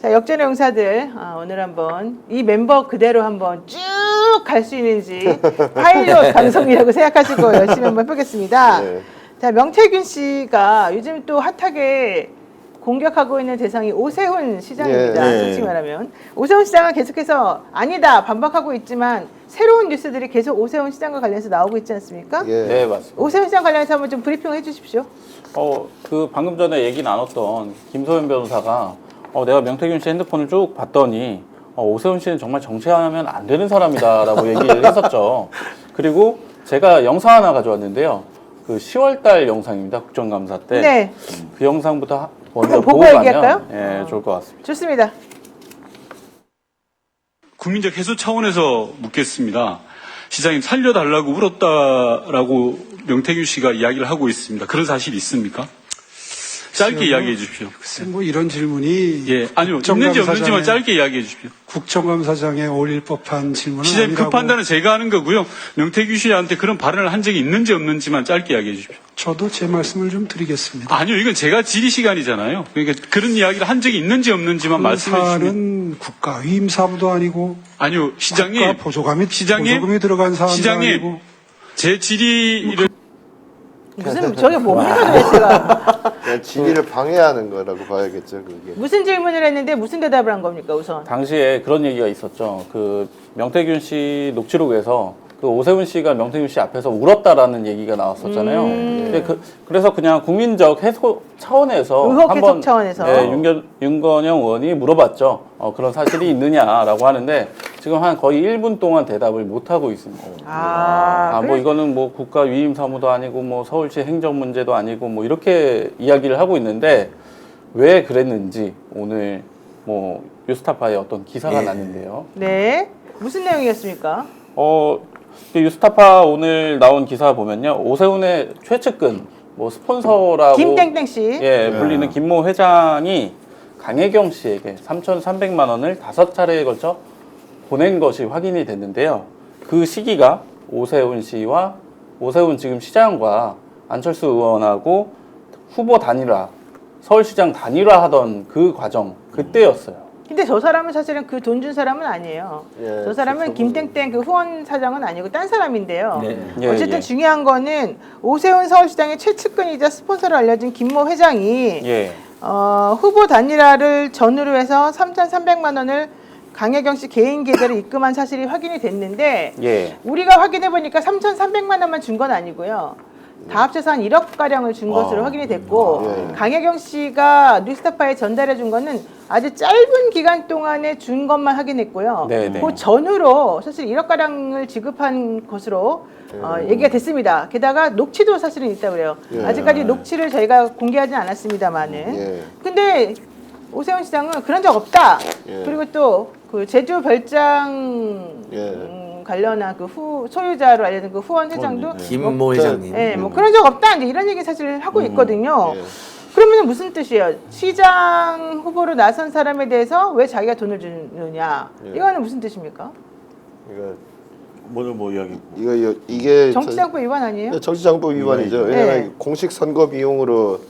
자, 역전의 용사들 오늘 한번 이 멤버 그대로 한번 쭉 갈 수 있는지 파일럿 방송이라고 생각하시고 열심히 한번 해보겠습니다. 네. 자, 명태균 씨가 요즘 또 핫하게 공격하고 있는 대상이 오세훈 시장입니다. 예. 솔직히 말하면 오세훈 시장은 계속해서 아니다 반박하고 있지만 새로운 뉴스들이 계속 오세훈 시장과 관련해서 나오고 있지 않습니까? 예. 네, 맞습니다. 오세훈 시장 관련해서 한번 좀 브리핑을 해주십시오. 그 방금 전에 얘기 나눴던 김소연 변호사가 내가 명태균 씨 핸드폰을 쭉 봤더니 오세훈 씨는 정말 정치하면 안 되는 사람이다라고 얘기를 했었죠. 그리고 제가 영상 하나 가져왔는데요. 그 10월달 영상입니다. 국정감사 때. 네. 그 영상부터 먼저 보고 보고 얘기할까요? 가면 예, 좋을 것 같습니다. 좋습니다. 국민적 해소 차원에서 묻겠습니다. 시장님 살려달라고 울었다라고 명태균 씨가 이야기를 하고 있습니다. 그런 사실이 있습니까? 짧게 이야기해 주십시오. 글쎄, 뭐 이런 질문이 예, 아니요. 있는지 없는지만 짧게 이야기해 주십시오. 국정감사장에 어울릴 법한 질문은 시장님 그 아니라고. 판단은 제가 하는 거고요. 명태균 씨한테 그런 발언을 한 적이 있는지 없는지만 짧게 이야기해 주십시오. 저도 제 말씀을 좀 드리겠습니다. 아니요. 이건 제가 질의 시간이잖아요. 그러니까 그런 이야기를 한 적이 있는지 없는지만 말씀해 주시면. 사안은 국가 위임 사무도 아니고 아니요. 시장님. 국가 보조금이 시장님. 들어간 사안도 시장님. 아니고 제 질의를 무슨 저게 뭡니까 도대체가? 그냥 질의를 방해하는 거라고 봐야겠죠, 그게. 무슨 질문을 했는데 무슨 대답을 한 겁니까 우선? 당시에 그런 얘기가 있었죠. 그 명태균 씨 녹취록에서 그 오세훈 씨가 명태균 씨 앞에서 울었다라는 얘기가 나왔었잖아요. 근데 그래서 그냥 국민적 해소 차원에서 의혹 해소 한번 차원에서. 네, 윤건영 의원이 물어봤죠. 그런 사실이 있느냐라고 하는데 지금 한 거의 1분 동안 대답을 못 하고 있습니다. 뭐 이거는 뭐 국가 위임 사무도 아니고 뭐 서울시 행정 문제도 아니고 뭐 이렇게 이야기를 하고 있는데 왜 그랬는지 오늘 뭐 뉴스타파에 어떤 기사가 났는데요. 네. 무슨 내용이었습니까? 뉴스타파 오늘 나온 기사 보면요. 오세훈의 최측근, 뭐 스폰서라고 김땡땡 씨. 불리는 김모 회장이 강혜경 씨에게 3,300만 원을 5차례에 걸쳐 보낸 것이 확인이 됐는데요. 그 시기가 오세훈 씨와 오세훈 지금 시장과 안철수 의원하고 후보 단일화, 서울시장 단일화하던 그 과정 그때였어요. 근데 저 사람은 사실은 그 돈 준 사람은 아니에요. 예, 저 사람은 그렇죠. 김땡땡 그 후원 사장은 아니고 딴 사람인데요. 예, 어쨌든 예. 중요한 거는 오세훈 서울시장의 최측근이자 스폰서로 알려진 김모 회장이 예. 후보 단일화를 전후로 해서 3,300만 원을 강혜경 씨 개인 계좌로 입금한 사실이 확인이 됐는데 예. 우리가 확인해 보니까 3,300만 원만 준 건 아니고요. 다 합쳐서 한 1억 가량을 준 것으로 확인이 됐고 강혜경 씨가 뉴스타파에 전달해 준 거는 아주 짧은 기간 동안에 준 것만 확인했고요. 네네. 그 전후로 사실 1억 가량을 지급한 것으로 얘기가 됐습니다. 게다가 녹취도 사실은 있다고 그래요. 아직까지 녹취를 저희가 공개하지 않았습니다만은. 근데 오세훈 시장은 그런 적 없다. 그리고 또 그 제주 별장 관련한 그 소유자로 알려진 그 후원 회장도 김모 회장님. 예, 뭐 그런 적 없다. 이제 이런 얘기 사실 하고 있거든요. 그러면 무슨 뜻이에요? 시장 후보로 나선 사람에 대해서 왜 자기가 돈을 주느냐? 이거는 무슨 뜻입니까? 뭐 이야기? 이게 정치장법 위반 아니에요? 정치장법 위반이죠. 왜냐하면 공식 선거 비용으로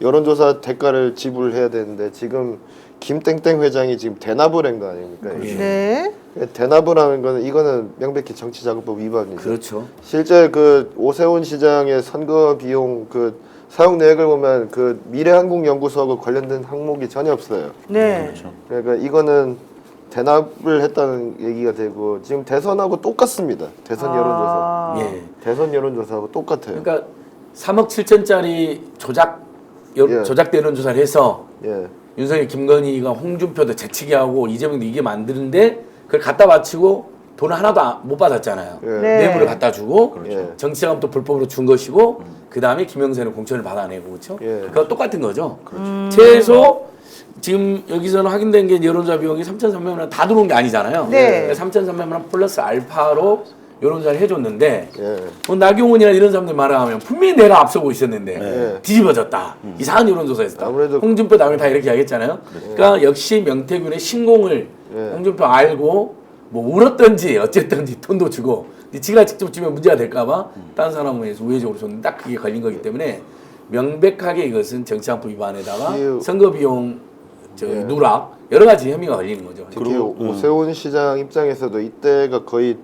여론조사 대가를 지불해야 되는데 지금 김땡땡 회장이 지금 대납을 한 거 아닙니까? 이게? 네. 대납을 하는 거는 이거는 명백히 정치자금법 위반이죠. 그렇죠. 실제 그 오세훈 시장의 선거 비용 그 사용 내역을 보면 그 미래한국연구소하고 관련된 항목이 전혀 없어요. 네. 그렇죠. 그러니까 이거는 대납을 했다는 얘기가 되고 지금 대선하고 똑같습니다. 대선 여론조사. 예. 대선 여론조사하고 똑같아요. 그러니까 3억 7천짜리 조작 여론조사를 해서 예. 윤석열, 김건희가 홍준표도 재치기 하고 이재명도 이게 만드는데 그걸 갖다 바치고 돈을 하나도 못 받았잖아요. 예. 네. 뇌물을 갖다 주고 예. 정치자금도 불법으로 준 것이고 그 다음에 김영선은 공천을 받아내고 그렇죠. 예. 그거 똑같은 거죠. 최소 지금 여기서는 확인된 게 여론조사 비용이 3,300만 원 다 들어온 게 아니잖아요. 네. 3,300만 원 플러스 알파로 여론조사를 해줬는데 예. 나경원이나 이런 사람들 말하면 분명히 내가 앞서고 있었는데 예. 뒤집어졌다. 이상한 여론조사였다. 아무래도 홍준표 다음에 다 이렇게 하겠잖아요. 그러니까 역시 명태균의 신공을 홍준표 알고 뭐 울었던지 어쨌든지 돈도 주고 지가 직접 주면 문제가 될까봐 다른 사람에 서 우회적으로 줬는데 딱 그게 걸린 거기 때문에 명백하게 이것은 정치장법 위반에다가 선거비용 누락 여러 가지 혐의가 걸리는 거죠. 특히 오세훈 시장 입장에서도 이때가 거의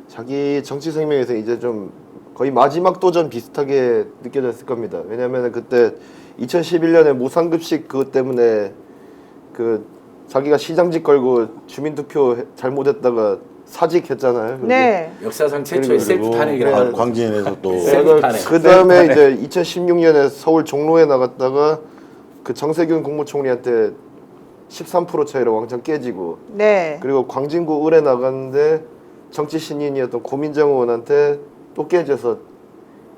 자기 정치 생명에서 이제 좀 거의 마지막 도전 비슷하게 느껴졌을 겁니다. 왜냐하면 그때 2011년에 무상급식 그것 때문에 그 자기가 시장직 걸고 주민투표 잘못했다가 사직했잖아요. 네. 역사상 최초의 셀프 탄핵이라고 하는 거죠. 광진에서 또 셀프 탄핵. 그 다음에 이제 2016년에 서울 종로에 나갔다가 그 정세균 국무총리한테 13% 차이로 왕창 깨지고 네. 그리고 광진구 을에 나갔는데 정치 신인이었던 고민정 의원한테 또 깨져서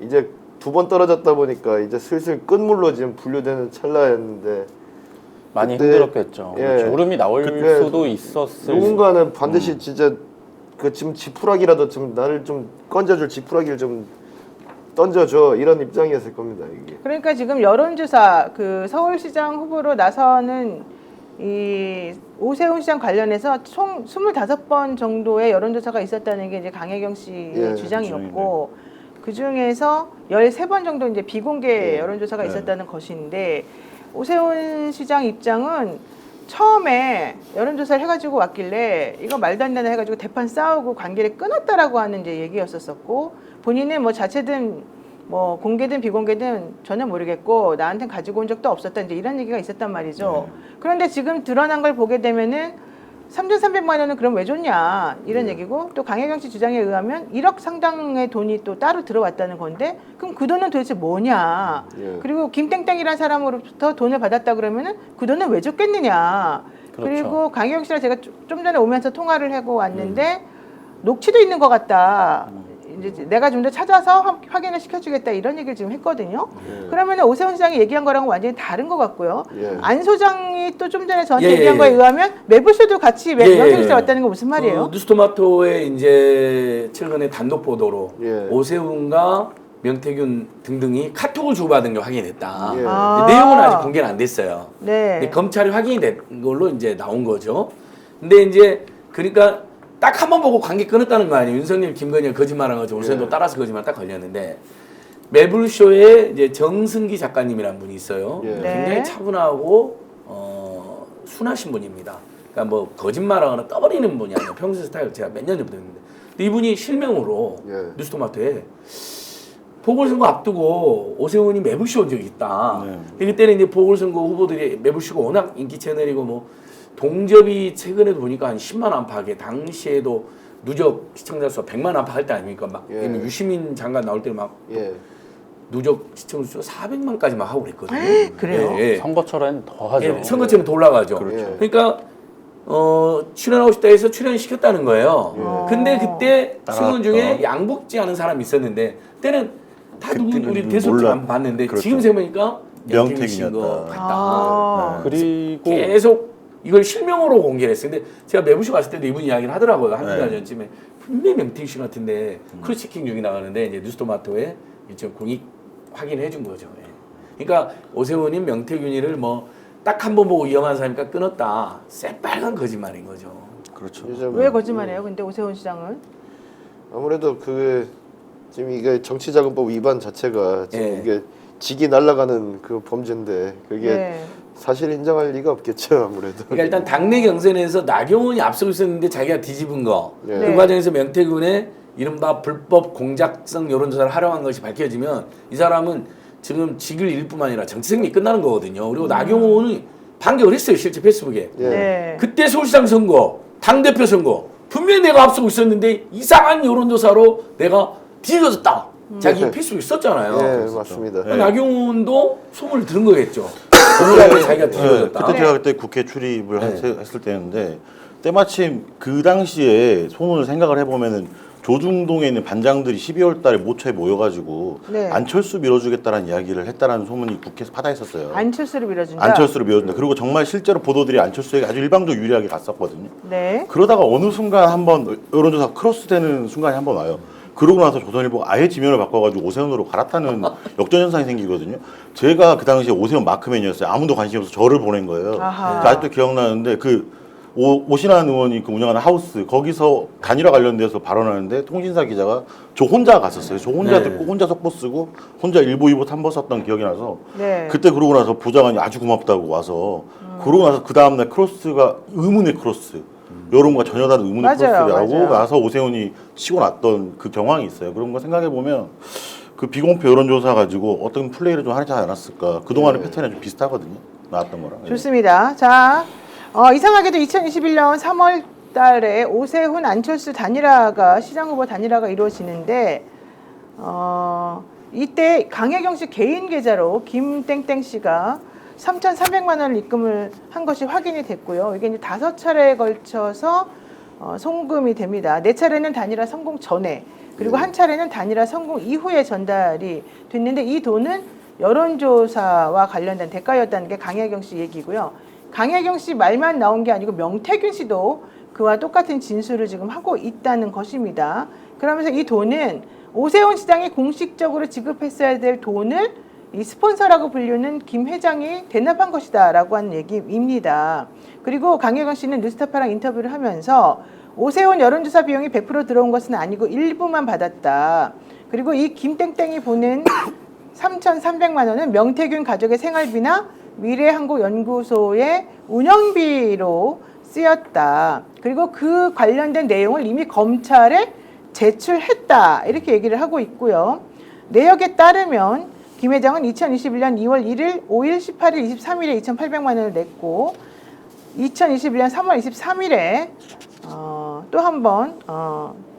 이제 2번 떨어졌다 보니까 이제 슬슬 끝물로 지금 분류되는 찰나였는데 많이 그때, 힘들었겠죠. 예. 울음이 나올 그때 수도 있었을. 누군가는 반드시 진짜 그 지금 지푸라기라도 좀 나를 좀 건져줄 지푸라기를 좀 던져줘 이런 입장이었을 겁니다 이게. 그러니까 지금 여론조사 그 서울시장 후보로 나서는 이 오세훈 시장 관련해서 총 25번 정도의 여론조사가 있었다는 게 이제 강혜경 씨의 예, 주장이었고 그 중에서 13번 정도 이제 비공개 예. 여론조사가 있었다는 것인데 오세훈 시장 입장은 처음에 여론조사를 해가지고 왔길래 이거 말도 안 되나 해가지고 대판 싸우고 관계를 끊었다라고 하는 이제 얘기였었고 본인은 뭐 자체든 뭐 공개든 비공개든 전혀 모르겠고 나한테 가지고 온 적도 없었다 이제 이런 얘기가 있었단 말이죠. 그런데 지금 드러난 걸 보게 되면은 3,300만 원은 그럼 왜 줬냐 이런 얘기고 또 강혜경 씨 주장에 의하면 1억 상당의 돈이 또 따로 들어왔다는 건데 그럼 그 돈은 도대체 뭐냐 그리고 김땡땡이라는 사람으로부터 돈을 받았다 그러면은 그 돈은 왜 줬겠느냐 그렇죠. 그리고 강혜경 씨랑 제가 좀 전에 오면서 통화를 하고 왔는데 녹취도 있는 것 같다. 이제 내가 좀 더 찾아서 확인을 시켜주겠다 이런 얘기를 지금 했거든요. 그러면 오세훈 시장이 얘기한 거랑은 완전히 다른 것 같고요. 안 소장이 또 좀 전에 저한테 얘기한 거에 의하면 매불쇼도 같이 명태균 왔다는 건 무슨 말이에요? 그 뉴스토마토의 이제 최근에 단독 보도로 예. 오세훈과 명태균 등등이 카톡을 주고받은 게 확인됐다. 예. 아. 내용은 아직 공개는 안 됐어요. 네. 근데 검찰이 확인이 된 걸로 이제 나온 거죠. 근데 이제 그러니까 딱 한 번 보고 관계 끊었다는 거 아니에요. 윤석열, 김건희가 거짓말한 거죠. 오세훈도 따라서 거짓말 딱 걸렸는데 매불쇼에 이제 정승기 작가님이라는 분이 있어요. 예. 네. 굉장히 차분하고 순하신 분입니다. 그러니까 뭐 거짓말하거나 떠버리는 분이 아니에요. 평소 스타일 제가 몇 년 전부터 했는데 근데 이분이 실명으로 예. 뉴스토마토에 보궐선거 앞두고 오세훈이 매불쇼 온 적이 있다. 네. 그때는 이제 보궐선거 후보들이 매불쇼가 워낙 인기 채널이고 뭐 동접이 최근에도 보니까 한 10만 안팎에 당시에도 누적 시청자 수가 100만 안팎 할 때 아닙니까? 막 예. 유시민 장관 나올 때 막 예. 누적 시청자 수가 400만까지 막 하고 그랬거든요. 그래요? 예, 예. 선거철엔 더 하죠. 예, 선거처럼 더 올라가죠. 그렇죠. 그러니까 출연하고 싶다 해서 출연시켰다는 거예요. 근데 그때 신문 중에 양복지 하는 사람이 있었는데 그때는 다 누구 그때는 우리 대소도 몰라. 안 봤는데 그렇죠. 지금 생각해보니까 명태균이었다. 것 같다. 아. 그리고 계속 이걸 실명으로 공개를 했어요. 근데 제가 매부쇼 갔을 때도 이분 이야기를 하더라고요. 한 달 네. 전쯤에 분명히 명태균 씨 같은데 크루치킹 여기 나가는데 이제 뉴스토마토에 일정 공익 확인을 해준 거죠. 예. 그러니까 오세훈이 명태균이를 뭐 딱 한 번 보고 위험한 사람이니까 끊었다. 새빨간 거짓말인 거죠. 그렇죠. 요즘 왜 거짓말해요? 근데 오세훈 시장은 아무래도 그게 지금 이게 정치자금법 위반 자체가 지금 예. 이게 직이 날아가는 그 범죄인데 그게 네. 사실 인정할 리가 없겠죠 아무래도. 그러니까 일단 당내 경선에서 나경원이 앞서고 있었는데 자기가 뒤집은 거. 예. 그 과정에서 명태균의 이른바 불법 공작성 여론조사를 활용한 것이 밝혀지면 이 사람은 지금 직을 잃을 뿐만 아니라 정치 생명이 끝나는 거거든요. 그리고 나경원이 반격을 했어요. 실제 페이스북에. 예. 네. 그때 서울시장 선거, 당대표 선거 분명히 내가 앞서고 있었는데 이상한 여론조사로 내가 뒤집어졌다. 자기 페이스북에 썼잖아요. 예, 맞습니다. 그러니까 나경원도 소문을 들은 거겠죠. 오늘날 자기가 뒤집어졌다. 그때 제가 그때 국회 출입을 했을 때였는데 때마침 그 당시에 소문을 생각을 해보면은 조중동에 있는 반장들이 12월 달에 모처에 모여가지고 네. 안철수 밀어주겠다라는 이야기를 했다라는 소문이 국회에서 파다했었어요. 안철수를 밀어준다. 안철수를 밀어준다. 그리고 정말 실제로 보도들이 안철수에게 아주 일방적으로 유리하게 갔었거든요. 네. 그러다가 어느 순간 한번 여론조사 크로스되는 순간이 한번 와요. 그러고 나서 조선일보가 아예 지면을 바꿔가지고 오세훈으로 갈아타는 역전현상이 생기거든요. 제가 그 당시에 오세훈 마크맨이었어요. 아무도 관심이 없어서 저를 보낸 거예요. 아하. 아직도 기억나는데 그 오신환 의원이 그 운영하는 하우스 거기서 단일화 관련돼서 발언하는데 통신사 기자가 저 혼자 갔었어요. 저 혼자 듣고 혼자 속보 쓰고 혼자 1부 2부 3부 썼던 기억이 나서 네. 그때 그러고 나서 보좌관이 아주 고맙다고 와서 그러고 나서 그 다음날 크로스가 의문의 크로스 여론과 전혀 다른 의문의 맞아요, 크로스라고 맞아요. 나서 오세훈이 치고 났던 그 경황이 있어요. 그런 거 생각해 보면 그 비공표 여론조사 가지고 어떤 플레이를 좀 하지 않았을까. 그동안의 패턴이 좀 비슷하거든요. 나왔던 거랑. 좋습니다. 자, 이상하게도 2021년 3월 달에 오세훈 안철수 단일화가 시장 후보 단일화가 이루어지는데 이때 강혜경 씨 개인 계좌로 김땡땡 씨가 3,300만 원을 입금을 한 것이 확인이 됐고요. 이게 이제 5차례에 걸쳐서 송금이 됩니다. 4차례는 단일화 성공 전에 그리고 한 차례는 단일화 성공 이후에 전달이 됐는데 이 돈은 여론조사와 관련된 대가였다는 게 강혜경 씨 얘기고요. 강혜경 씨 말만 나온 게 아니고 명태균 씨도 그와 똑같은 진술을 지금 하고 있다는 것입니다. 그러면서 이 돈은 오세훈 시장이 공식적으로 지급했어야 될 돈을 이 스폰서라고 불리는 김 회장이 대납한 것이다라고 하는 얘기입니다. 그리고 강혜경 씨는 뉴스타파랑 인터뷰를 하면서 오세훈 여론조사 비용이 100% 들어온 것은 아니고 일부만 받았다. 그리고 이 김땡땡이 보낸 3,300만 원은 명태균 가족의 생활비나 미래한국연구소의 운영비로 쓰였다. 그리고 그 관련된 내용을 이미 검찰에 제출했다. 이렇게 얘기를 하고 있고요. 내역에 따르면 김 회장은 2021년 2월 1일, 5일, 18일, 23일에 2,800만 원을 냈고 2021년 3월 23일에 또 한 번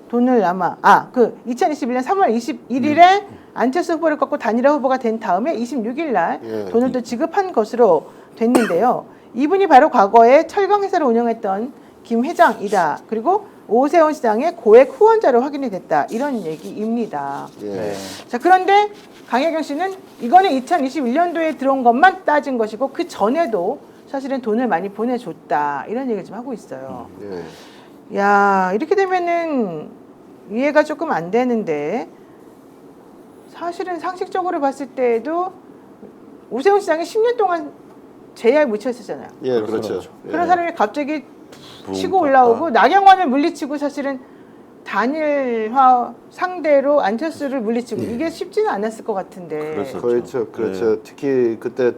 돈을 아마 2021년 3월 21일에 안철수 후보를 꺾고 단일화 후보가 된 다음에 26일 날 돈을 또 지급한 것으로 됐는데요. 이분이 바로 과거에 철강회사를 운영했던 김 회장이다. 그리고 오세훈 시장의 고액 후원자로 확인이 됐다. 이런 얘기입니다. 예. 자, 그런데 강혜경 씨는 이거는 2021년도에 들어온 것만 따진 것이고 그 전에도 사실은 돈을 많이 보내줬다. 이런 얘기를 좀 하고 있어요. 예. 야, 이렇게 되면은 이해가 조금 안 되는데 사실은 상식적으로 봤을 때도 오세훈 시장이 10년 동안 제야에 묻혀 있었잖아요. 예, 그렇죠. 그런 사람이 갑자기 치고 부흥 올라오고 나경원을 물리치고 사실은 단일화 상대로 안철수를 물리치고 이게 쉽지는 않았을 것 같은데. 그렇죠. 그렇죠. 특히 그때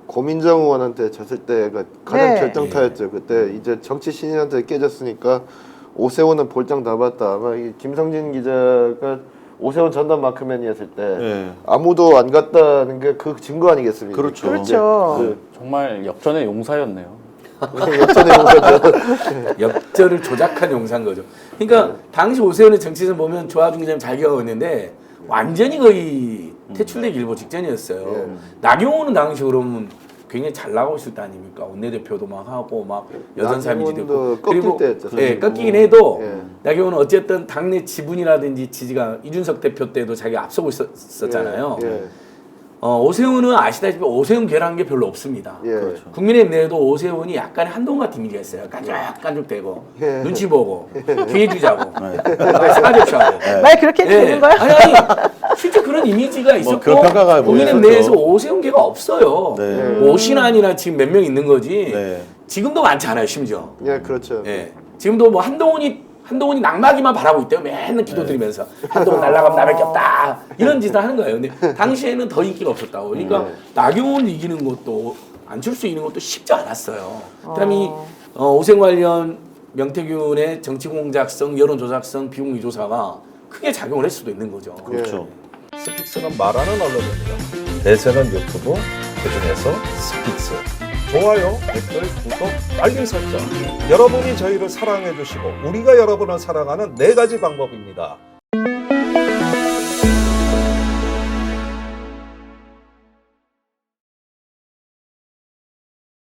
고민정 의원한테 졌을 때가 가장 네. 결정타였죠. 그때 이제 정치 신인한테 깨졌으니까 오세훈은 볼장 다 봤다. 아마 이 김성진 기자가 오세훈 전담 마크맨이었을 때 아무도 안 갔다는 게 그 증거 아니겠습니까? 그렇죠. 그렇죠. 정말 역전의 용사였네요. 역전의 용사죠. 역전을 조작한 용사인 거죠. 그러니까 당시 오세훈의 정치에서 보면 조하중 기자님 잘 기억하고 있는데 완전히 거의 퇴출되기 일보 직전이었어요. 나경원은 당시 그러면 굉장히 잘 나가고 있을 때 아닙니까? 원내대표도 막 하고 막 여전사미지 되고 꺾일 때였죠. 꺾이긴 해도 예. 나경원은 어쨌든 당내 지분이라든지 지지가 이준석 대표 때도 자기가 앞서고 있었잖아요. 예. 오세훈은 아시다시피 오세훈 계란 게 별로 없습니다. 예. 그렇죠. 국민의힘 내에도 오세훈이 약간의 한동 같은 이미지가 있어요. 깐죽깐죽대고 예. 눈치 보고 기회 주자고 사대표하고 말 그렇게 해도 되는 거야? 아니 실제 그런 이미지가 있었고 그런 평가가 국민의힘 있었죠. 내에서 오세훈계가 없어요. 네. 뭐 오신환이나 지금 몇 명 있는 거지. 네. 지금도 많지 않아요, 심지어. 예, 그렇죠. 예. 지금도 뭐 한동훈이 낙마기만 바라고 있대요. 맨날 기도드리면서 한동훈 날아가면 나밖에 없다 이런 짓을 하는 거예요. 근데 당시에는 더 인기가 없었다고. 그러니까 나경원 이기는 것도 안철수 이기는 것도 쉽지 않았어요. 그다음에 이 오세훈 관련 명태균의 정치 공작성, 여론 조작성, 비공개 조사가 크게 작용을 했을 수도 있는 거죠. 그렇죠. 스픽스는 말하는 언론입니다. 대세는 유튜브, 그중에서 스픽스. 좋아요, 댓글, 구독, 알림 설정. 여러분이 저희를 사랑해 주시고 우리가 여러분을 사랑하는 4가지 방법입니다.